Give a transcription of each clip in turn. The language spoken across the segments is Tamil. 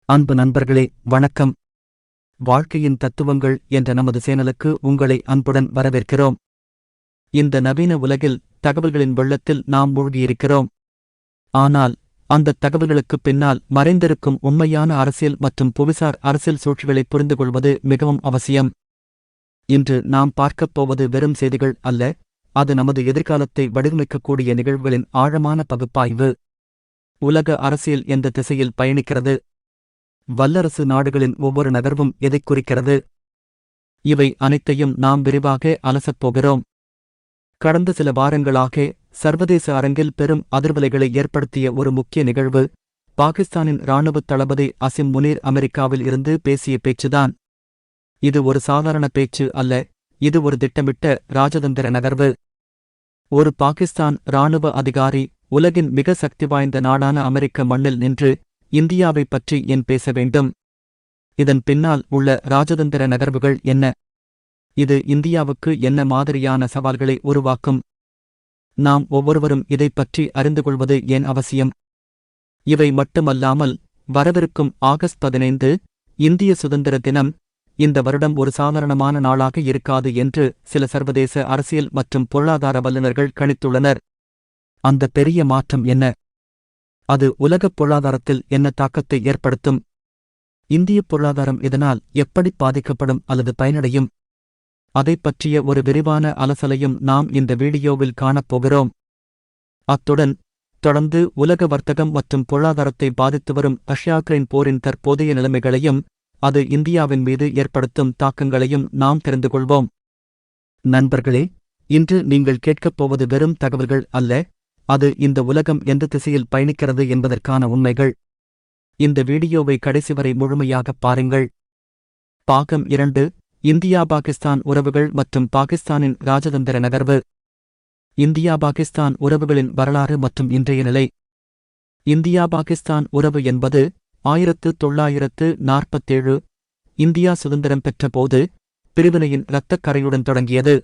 அன்பு நண்பர்களே, வணக்கம். வாழ்க்கையின் தத்துவங்கள் என்ற நமது சேனலுக்கு உங்களை அன்புடன் வரவேற்கிறோம். இந்த நவீன உலகில் தகவல்களின் வெள்ளத்தில் நாம் மூழ்கியிருக்கிறோம். ஆனால் அந்த தகவல்களுக்குப் பின்னால் மறைந்திருக்கும் உண்மையான அரசியல் மற்றும் புவிசார் அரசியல் சூழ்ச்சிகளை புரிந்துகொள்வது மிகவும் அவசியம். இன்று நாம் பார்க்கப் போவது வெறும் செய்திகள் அல்ல, அது நமது எதிர்காலத்தை வடிவமைக்கக்கூடிய நிகழ்வுகளின் ஆழமான பகுப்பாய்வு. உலக அரசியல் எந்த திசையில் பயணிக்கிறது? வல்லரசு நாடுகளின் ஒவ்வொரு நகர்வும் எதைக் குறிக்கிறது? இவை அனைத்தையும் நாம் விரிவாக அலசப் போகிறோம். கடந்த சில வாரங்களாக சர்வதேச அரங்கில் பெரும் அதிர்வலைகளை ஏற்படுத்திய ஒரு முக்கிய நிகழ்வு பாகிஸ்தானின் இராணுவத் தளபதி அசிம் முனீர் அமெரிக்காவில் இருந்து பேசிய பேச்சுதான். இது ஒரு சாதாரண பேச்சு அல்ல, இது ஒரு திட்டமிட்ட இராஜதந்திர நகர்வு. ஒரு பாகிஸ்தான் இராணுவ அதிகாரி உலகின் மிக சக்தி வாய்ந்த நாடான அமெரிக்க மண்ணில் நின்று இந்தியாவைப் பற்றி ஏன் பேச வேண்டும்? இதன் பின்னால் உள்ள இராஜதந்திர நகர்வுகள் என்ன? இது இந்தியாவுக்கு என்ன மாதிரியான சவால்களை உருவாக்கும்? நாம் ஒவ்வொருவரும் இதைப் பற்றி அறிந்து கொள்வது ஏன் அவசியம்? இவை மட்டுமல்லாமல், வரவிருக்கும் ஆகஸ்ட் 15 இந்திய சுதந்திர தினம் இந்த வருடம் ஒரு சாதாரணமான நாளாக இருக்காது என்று சில சர்வதேச அரசியல் மற்றும் பொருளாதார வல்லுநர்கள் கணித்துள்ளனர். அந்த பெரிய மாற்றம் என்ன? அது உலகப் பொருளாதாரத்தில் என்ன தாக்கத்தை ஏற்படுத்தும்? இந்தியப் பொருளாதாரம் இதனால் எப்படி பாதிக்கப்படும் அல்லது பயனடையும்? அதைப் பற்றிய ஒரு விரிவான அலசலையும் நாம் இந்த வீடியோவில் காணப்போகிறோம். அத்துடன் தொடர்ந்து உலக வர்த்தகம் மற்றும் பொருளாதாரத்தை பாதித்து வரும் ரஷ்யா-உக்ரைன் போரின் தற்போதைய நிலைமைகளையும் அது இந்தியாவின் மீது ஏற்படுத்தும் தாக்கங்களையும் நாம் தெரிந்து கொள்வோம். நண்பர்களே, இன்று நீங்கள் கேட்கப் போவது வெறும் தகவல்கள் அல்ல, அது இந்த உலகம் எந்த திசையில் பயணிக்கிறது என்பதற்கான உண்மைகள். இந்த வீடியோவை கடைசி வரை முழுமையாகப் பாருங்கள். பாகம் 2: இந்தியா-பாகிஸ்தான் உறவுகள் மற்றும் பாகிஸ்தானின் இராஜதந்திர நகர்வு. இந்தியா-பாகிஸ்தான் உறவுகளின் வரலாறு மற்றும் இன்றைய நிலை. இந்தியா-பாகிஸ்தான் உறவு என்பது 1947 இந்தியா சுதந்திரம் பெற்றபோது பிரிவினையின் இரத்தக் கறையுடன் தொடங்கியது.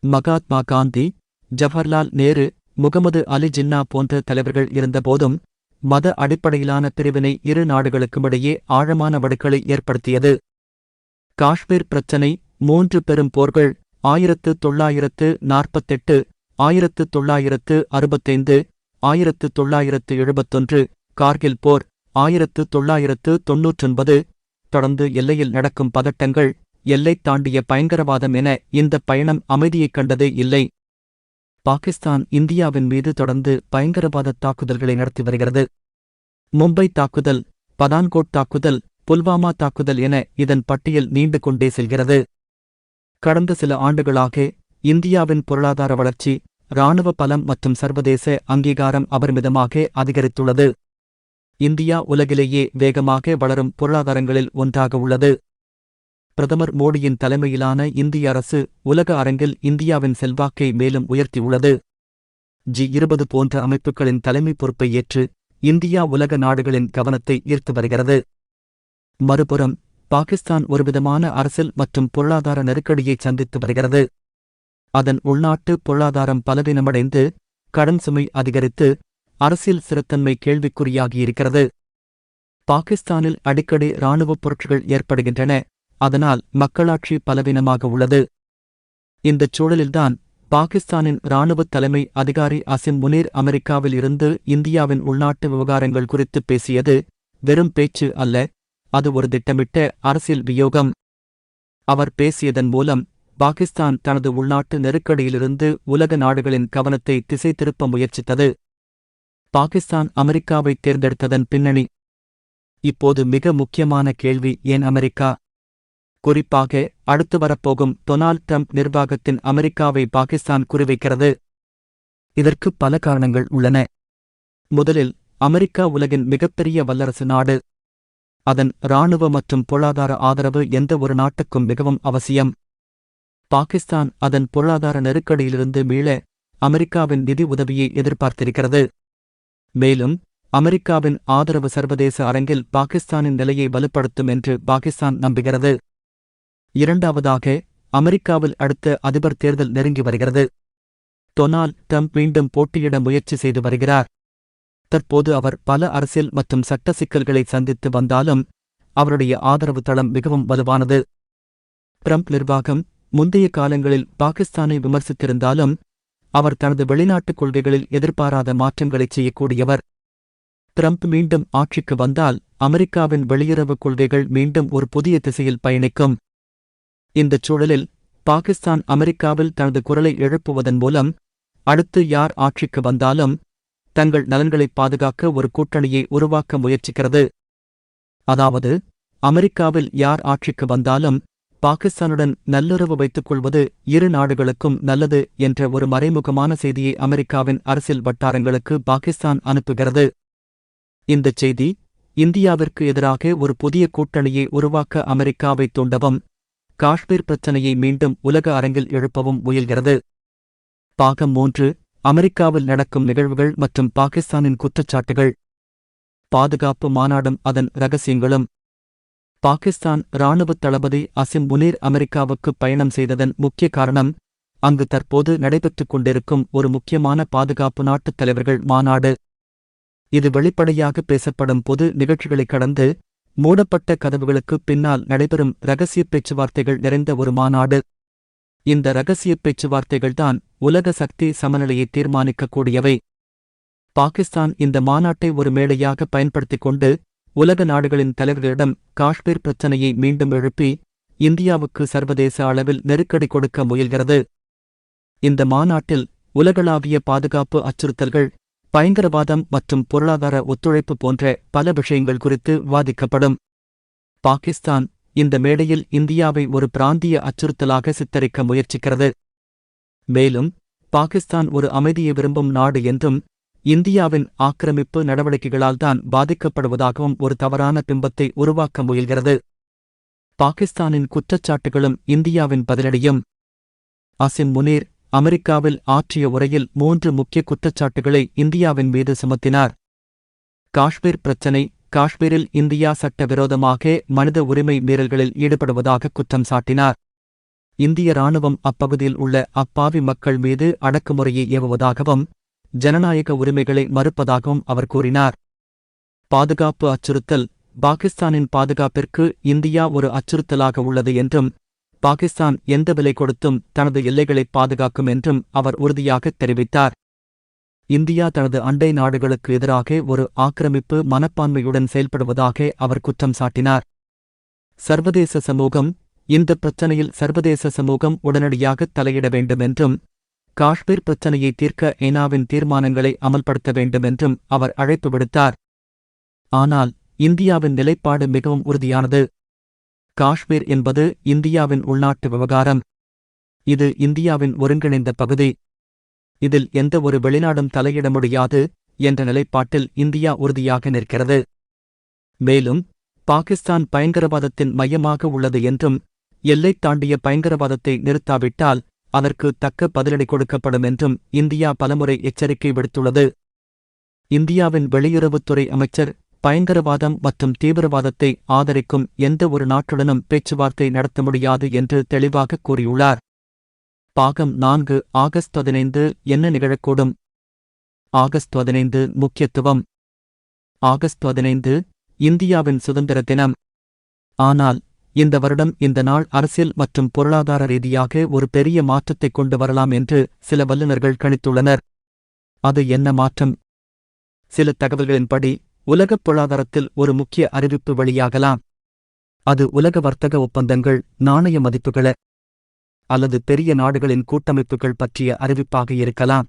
மகாத்மா காந்தி, ஜவஹர்லால் நேரு, முகமது அலி ஜின்னா போன்ற தலைவர்கள் இருந்தபோதும் மத அடிப்படையிலான பிரிவினை இரு நாடுகளுக்குமிடையே ஆழமான வடுக்களை ஏற்படுத்தியது. காஷ்மீர் பிரச்சினை, 3 பெரும் போர்கள் 1948, 1965, 1971, கார்கில் போர் 1999, தொடர்ந்து எல்லையில் நடக்கும் பதட்டங்கள், எல்லை தாண்டிய பயங்கரவாதம் என இந்தப் பயணம் அமைதியைக் கண்டதே இல்லை. பாகிஸ்தான் இந்தியாவின் மீது தொடர்ந்து பயங்கரவாத தாக்குதல்களை நடத்தி வருகிறது. மும்பை தாக்குதல், பதான்கோட் தாக்குதல், புல்வாமா தாக்குதல் என இதன் பட்டியல் நீண்டு கொண்டே செல்கிறது. கடந்த சில ஆண்டுகளாக இந்தியாவின் பொருளாதார வளர்ச்சி, இராணுவ பலம் மற்றும் சர்வதேச அங்கீகாரம் அபரிமிதமாக அதிகரித்துள்ளது. இந்தியா உலகிலேயே வேகமாக வளரும் பொருளாதாரங்களில் ஒன்றாக உள்ளது. பிரதமர் மோடியின் தலைமையிலான இந்திய அரசு உலக அரங்கில் இந்தியாவின் செல்வாக்கை மேலும் உயர்த்தியுள்ளது. G20 போன்ற அமைப்புகளின் தலைமை பொறுப்பை ஏற்று இந்தியா உலக நாடுகளின் கவனத்தை ஈர்த்து வருகிறது. மறுபுறம் பாகிஸ்தான் ஒருவிதமான அரசியல் மற்றும் பொருளாதார நெருக்கடியை சந்தித்து வருகிறது. அதன் உள்நாட்டு பொருளாதாரம் பலவீனமடைந்து, கடன் சுமை அதிகரித்து, அரசியல் ஸ்திரத்தன்மை கேள்விக்குறியாகியிருக்கிறது. பாகிஸ்தானில் அடிக்கடி இராணுவப் புரட்சிகள் ஏற்படுகின்றன, அதனால் மக்களாட்சி பலவீனமாக உள்ளது. இந்தச் சூழலில்தான் பாகிஸ்தானின் இராணுவத் தலைமை அதிகாரி அசிம் முனீர் அமெரிக்காவில் இருந்து இந்தியாவின் உள்நாட்டு விவகாரங்கள் குறித்து பேசியது வெறும் பேச்சு அல்ல, அது ஒரு திட்டமிட்ட அரசியல் வியோகம். அவர் பேசியதன் மூலம் பாகிஸ்தான் தனது உள்நாட்டு நெருக்கடியிலிருந்து உலக நாடுகளின் கவனத்தை திசை திருப்ப முயற்சித்தது. பாகிஸ்தான் அமெரிக்காவை தேர்ந்தெடுத்ததன் பின்னணி. இப்போது மிக முக்கியமான கேள்வி, ஏன் அமெரிக்கா? குறிப்பாக அடுத்து வரப்போகும் டொனால்ட் ட்ரம்ப் நிர்வாகத்தின் அமெரிக்காவை பாகிஸ்தான் குறிவைக்கிறது. இதற்கு பல காரணங்கள் உள்ளன. முதலில், அமெரிக்கா உலகின் மிகப்பெரிய வல்லரசு நாடு. அதன் இராணுவ மற்றும் பொருளாதார ஆதரவு எந்த ஒரு நாட்டுக்கும் மிகவும் அவசியம். பாகிஸ்தான் அதன் பொருளாதார நெருக்கடியிலிருந்து மீள அமெரிக்காவின் நிதி உதவியை எதிர்பார்த்திருக்கிறது. மேலும் அமெரிக்காவின் ஆதரவு சர்வதேச அரங்கில் பாகிஸ்தானின் நிலையை வலுப்படுத்தும் என்று பாகிஸ்தான் நம்புகிறது. இரண்டாவதாக, அமெரிக்காவில் அடுத்த அதிபர் தேர்தல் நெருங்கி வருகிறது. டொனால்ட் ட்ரம்ப் மீண்டும் போட்டியிட முயற்சி செய்து வருகிறார். தற்போது அவர் பல அரசியல் மற்றும் சட்ட சிக்கல்களை சந்தித்து வந்தாலும் அவருடைய ஆதரவு தளம் மிகவும் வலுவானது. ட்ரம்ப் நிர்வாகம் முந்தைய காலங்களில் பாகிஸ்தானை விமர்சித்திருந்தாலும் அவர் தனது வெளிநாட்டுக் கொள்கைகளில் எதிர்பாராத மாற்றங்களைச் செய்யக்கூடியவர். ட்ரம்ப் மீண்டும் ஆட்சிக்கு வந்தால் அமெரிக்காவின் வெளியுறவுக் கொள்கைகள் மீண்டும் ஒரு புதிய திசையில் பயணிக்கும். இந்தச் சூழலில் பாகிஸ்தான் அமெரிக்காவில் தனது குரலை எழுப்புவதன் மூலம் அடுத்து யார் ஆட்சிக்கு வந்தாலும் தங்கள் நலன்களைப் பாதுகாக்க ஒரு கூட்டணியை உருவாக்க முயற்சிக்கிறது. அதாவது, அமெரிக்காவில் யார் ஆட்சிக்கு வந்தாலும் பாகிஸ்தானுடன் நல்லுறவு வைத்துக் கொள்வது இரு நாடுகளுக்கும் நல்லது என்ற ஒரு மறைமுகமான செய்தியை அமெரிக்காவின் அரசியல் வட்டாரங்களுக்கு பாகிஸ்தான் அனுப்புகிறது. இந்தச் செய்தி இந்தியாவிற்கு எதிராக ஒரு புதிய கூட்டணியை உருவாக்க அமெரிக்காவை தூண்டவும் காஷ்மீர் பிரச்சினையை மீண்டும் உலக அரங்கில் எழுப்பவும் முயல்கிறது. பாகம் 3. அமெரிக்காவில் நடக்கும் நிகழ்வுகள் மற்றும் பாகிஸ்தானின் குற்றச்சாட்டுகள். பாதுகாப்பு மாநாடும் அதன் இரகசியங்களும். பாகிஸ்தான் இராணுவத் தளபதி அசிம் முனீர் அமெரிக்காவுக்கு பயணம் செய்ததன் முக்கிய காரணம் அங்கு தற்போது நடைபெற்றுக் கொண்டிருக்கும் ஒரு முக்கியமான பாதுகாப்பு நாட்டுத் தலைவர்கள் மாநாடு. இது வெளிப்படையாக பேசப்படும் பொது நிகழ்ச்சிகளைக் கடந்து மூடப்பட்ட கதவுகளுக்கு பின்னால் நடைபெறும் இரகசியப் பேச்சுவார்த்தைகள் நிறைந்த ஒரு மாநாடு. இந்த இரகசியப் பேச்சுவார்த்தைகள்தான் உலக சக்தி சமநிலையை தீர்மானிக்கக்கூடியவை. பாகிஸ்தான் இந்த மாநாட்டை ஒரு மேடையாக பயன்படுத்திக் கொண்டு உலக நாடுகளின் தலைவர்களிடம் காஷ்மீர் பிரச்சினையை மீண்டும் எழுப்பி இந்தியாவுக்கு சர்வதேச அளவில் நெருக்கடி கொடுக்க முயல்கிறது. இந்த மாநாட்டில் உலகளாவிய பாதுகாப்பு அச்சுறுத்தல்கள், பயங்கரவாதம் மற்றும் பொருளாதார ஒத்துழைப்பு போன்ற பல விஷயங்கள் குறித்து விவாதிக்கப்படும். பாகிஸ்தான் இந்த மேடையில் இந்தியாவை ஒரு பிராந்திய அச்சுறுத்தலாக சித்தரிக்க முயற்சிக்கிறது. மேலும் பாகிஸ்தான் ஒரு அமைதியை விரும்பும் நாடு என்றும் இந்தியாவின் ஆக்கிரமிப்பு நடவடிக்கைகளால்தான் பாதிக்கப்படுவதாகவும் ஒரு தவறான பிம்பத்தை உருவாக்க முயல்கிறது. பாகிஸ்தானின் குற்றச்சாட்டுகளும் இந்தியாவின் பதிலடியும். அசிம் முனீர் அமெரிக்காவில் ஆற்றிய உரையில் 3 முக்கிய குற்றச்சாட்டுகளை இந்தியாவின் மீது சுமத்தினார். காஷ்மீர் பிரச்சினை. காஷ்மீரில் இந்தியா சட்டவிரோதமாக மனித உரிமை மீறல்களில் ஈடுபடுவதாக குற்றம் சாட்டினார். இந்திய இராணுவம் அப்பகுதியில் உள்ள அப்பாவி மக்கள் மீது அடக்குமுறையை ஏவுவதாகவும் ஜனநாயக உரிமைகளை மறுப்பதாகவும் அவர் கூறினார். பாதுகாப்பு அச்சுறுத்தல். பாகிஸ்தானின் பாதுகாப்பிற்கு இந்தியா ஒரு அச்சுறுத்தலாக உள்ளது என்றும் பாகிஸ்தான் எந்த விலை கொடுத்தும் தனது எல்லைகளை பாதுகாக்கும் என்றும் அவர் உறுதியாக தெரிவித்தார். இந்தியா தனது அண்டை நாடுகளுக்கு எதிராக ஒரு ஆக்கிரமிப்பு மனப்பான்மையுடன் செயல்படுவதாக அவர் குற்றம் சாட்டினார். சர்வதேச சமூகம். இந்த பிரச்சனையில் சர்வதேச சமூகம் உடனடியாக தலையிட வேண்டும் என்றும் காஷ்மீர் பிரச்சனையை தீர்க்க ஐநாவின் தீர்மானங்களை அமல்படுத்த வேண்டும் என்றும் அவர் அழைப்பு விடுத்தார். ஆனால் இந்தியாவின் நிலைப்பாடு மிகவும் உறுதியானது. காஷ்மீர் என்பது இந்தியாவின் உள்நாட்டு விவகாரம். இது இந்தியாவின் ஒருங்கிணைந்த பகுதி. இதில் எந்த ஒரு வெளிநாடும் தலையிட முடியாது என்ற நிலைப்பாட்டில் இந்தியா உறுதியாக நிற்கிறது. மேலும் பாகிஸ்தான் பயங்கரவாதத்தின் மையமாக உள்ளது என்றும் எல்லை தாண்டிய பயங்கரவாதத்தை நிறுத்தாவிட்டால் அதற்கு தக்க பதிலடி கொடுக்கப்படும் என்றும் இந்தியா பலமுறை எச்சரிக்கை விடுத்துள்ளது. இந்தியாவின் வெளியுறவுத்துறை அமைச்சர் பயங்கரவாதம் மற்றும் தீவிரவாதத்தை ஆதரிக்கும் எந்த ஒரு நாட்டுடனும் பேச்சுவார்த்தை நடத்த முடியாது என்று தெளிவாக கூறியுள்ளார். பாகம் 4. ஆகஸ்ட் 15 என்ன நிகழக்கூடும்? ஆகஸ்ட் 15 முக்கியத்துவம். ஆகஸ்ட் 15 இந்தியாவின் சுதந்திர தினம். ஆனால் இந்த வருடம் இந்த நாள் அரசியல் மற்றும் பொருளாதார ரீதியாக ஒரு பெரிய மாற்றத்தைக் கொண்டு வரலாம் என்று சில வல்லுநர்கள் கணித்துள்ளனர். அது என்ன மாற்றம்? சில தகவல்களின்படி உலகப் பொருளாதாரத்தில் ஒரு முக்கிய அறிவிப்பு வெளியாகலாம். அது உலக வர்த்தக ஒப்பந்தங்கள், நாணய மதிப்புகள அல்லது பெரிய நாடுகளின் கூட்டமைப்புகள் பற்றிய அறிவிப்பாக இருக்கலாம்.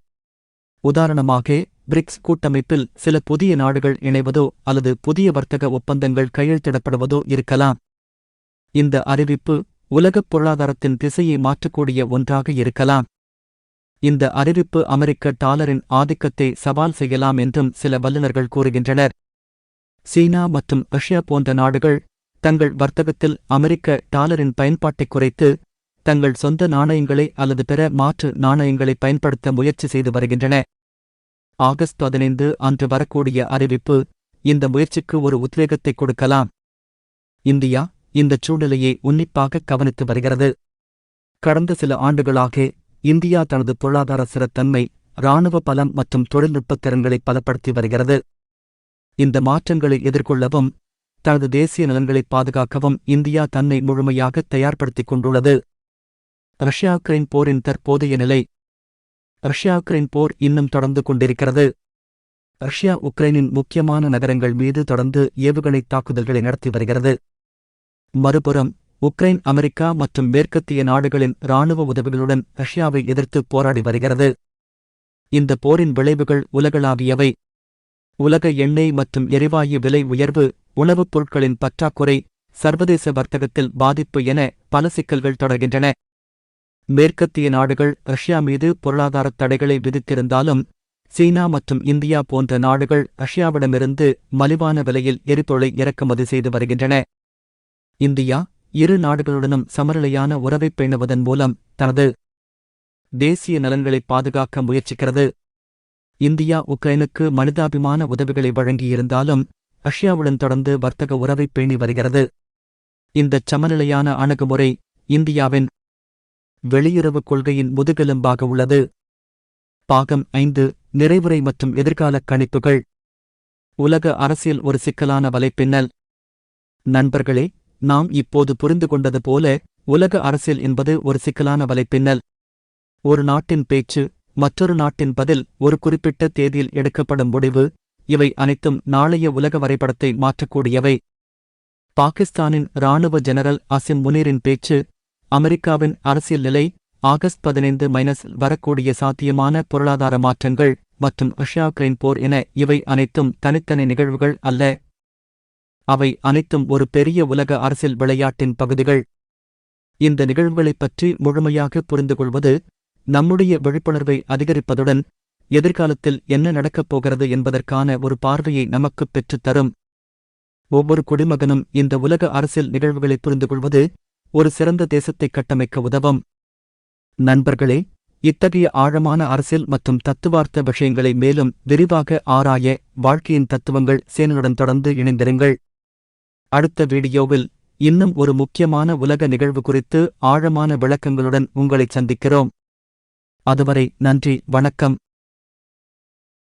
உதாரணமாக, பிரிக்ஸ் கூட்டமைப்பில் சில புதிய நாடுகள் இணைவதோ அல்லது புதிய வர்த்தக ஒப்பந்தங்கள் கையெழுத்திடப்படுவதோ இருக்கலாம். இந்த அறிவிப்பு உலகப் பொருளாதாரத்தின் திசையை மாற்றக்கூடிய ஒன்றாக இருக்கலாம். இந்த அறிவிப்பு அமெரிக்க டாலரின் ஆதிக்கத்தை சவால் செய்யலாம் என்றும் சில வல்லுநர்கள் கூறுகின்றனர். சீனா மற்றும் ரஷ்யா போன்ற நாடுகள் தங்கள் வர்த்தகத்தில் அமெரிக்க டாலரின் பயன்பாட்டைக் குறைத்து தங்கள் சொந்த நாணயங்களை அல்லது பிற மாற்று நாணயங்களை பயன்படுத்த முயற்சி செய்து வருகின்றன. ஆகஸ்ட் 15 அன்று வரக்கூடிய அறிவிப்பு இந்த முயற்சிக்கு ஒரு உத்வேகத்தை கொடுக்கலாம். இந்தியா இந்தச் சூழ்நிலையை உன்னிப்பாக கவனித்து வருகிறது. கடந்த சில ஆண்டுகளாக இந்தியா தனது பொருளாதார ஸ்திரத்தன்மை, இராணுவ பலம் மற்றும் தொழில்நுட்பத் திறன்களை பலப்படுத்தி வருகிறது. இந்த மாற்றங்களை எதிர்கொள்ளவும் தனது தேசிய நலன்களை பாதுகாக்கவும் இந்தியா தன்னை முழுமையாக தயார்படுத்திக் கொண்டுள்ளது. ரஷ்யா உக்ரைன் போரின் தற்போதைய நிலை. ரஷ்யா உக்ரைன் போர் இன்னும் தொடர்ந்து கொண்டிருக்கிறது. ரஷ்யா உக்ரைனின் முக்கியமான நகரங்கள் மீது தொடர்ந்து ஏவுகணை தாக்குதல்களை நடத்தி வருகிறது. மறுபுறம் உக்ரைன் அமெரிக்கா மற்றும் மேற்கத்திய நாடுகளின் இராணுவ உதவிகளுடன் ரஷ்யாவை எதிர்த்து போராடி வருகிறது. இந்த போரின் விளைவுகள் உலகளாவியவை. உலக எண்ணெய் மற்றும் எரிவாயு விலை உயர்வு, உணவுப் பொருட்களின் பற்றாக்குறை, சர்வதேச வர்த்தகத்தில் பாதிப்பு என பல சிக்கல்கள் தொடர்கின்றன. மேற்கத்திய நாடுகள் ரஷ்யா மீது பொருளாதாரத் தடைகளை விதித்திருந்தாலும் சீனா மற்றும் இந்தியா போன்ற நாடுகள் ரஷ்யாவிடமிருந்து மலிவான விலையில் எரிபொருளை இறக்குமதி செய்து வருகின்றன. இந்தியா இரு நாடுகளுடனும் சமநிலையான உறவைப் பேணுவதன் மூலம் தனது தேசிய நலன்களை பாதுகாக்க முயற்சிக்கிறது. இந்தியா உக்ரைனுக்கு மனிதாபிமான உதவிகளை வழங்கியிருந்தாலும் ரஷ்யாவுடன் தொடர்ந்து வர்த்தக உறவைப் பேணி வருகிறது. இந்தச் சமநிலையான அணுகுமுறை இந்தியாவின் வெளியுறவுக் கொள்கையின் முதுகெலும்பாக உள்ளது. பாகம் 5 நிறைவுரை மற்றும் எதிர்காலக் கணிப்புகள். உலக அரசியல் ஒரு சிக்கலான வலைப்பின்னல். நண்பர்களே, நாம் இப்போது புரிந்து கொண்டது போல உலக அரசியல் என்பது ஒரு சிக்கலான வலைப்பின்னல். ஒரு நாட்டின் பேச்சு, மற்றொரு நாட்டின் பதில், ஒரு குறிப்பிட்ட தேதியில் எடுக்கப்படும் முடிவு, இவை அனைத்தும் நாளைய உலக வரைபடத்தை மாற்றக்கூடியவை. பாகிஸ்தானின் இராணுவ ஜெனரல் அசிம் முனீரின் பேச்சு, அமெரிக்காவின் அரசியல் நிலை, ஆகஸ்ட் 15 வரக்கூடிய சாத்தியமான பொருளாதார மாற்றங்கள் மற்றும் ரஷ்யா உக்ரைன் போர் என இவை அனைத்தும் தனித்தனி நிகழ்வுகள் அல்ல. அவை அனைத்தும் ஒரு பெரிய உலக அரசியல் விளையாட்டின் பகுதிகள். இந்த நிகழ்வுகளைப் பற்றி முழுமையாக புரிந்துகொள்வது நம்முடைய விழிப்புணர்வை அதிகரிப்பதுடன் எதிர்காலத்தில் என்ன நடக்கப் போகிறது என்பதற்கான ஒரு பார்வையை நமக்குப் பெற்றுத்தரும். ஒவ்வொரு குடிமகனும் இந்த உலக அரசியல் நிகழ்வுகளை புரிந்துகொள்வது ஒரு சிறந்த தேசத்தை கட்டமைக்க உதவும். நண்பர்களே, இத்தகைய ஆழமான அரசியல் மற்றும் தத்துவார்த்த விஷயங்களை மேலும் விரிவாக ஆராய வாழ்க்கையின் தத்துவங்கள் சேனலுடன் தொடர்ந்து இணைந்திருங்கள். அடுத்த வீடியோவில் இன்னும் ஒரு முக்கியமான உலக நிகழ்வு குறித்து ஆழமான விளக்கங்களுடன் உங்களைச் சந்திக்கிறோம். அதுவரை நன்றி, வணக்கம்.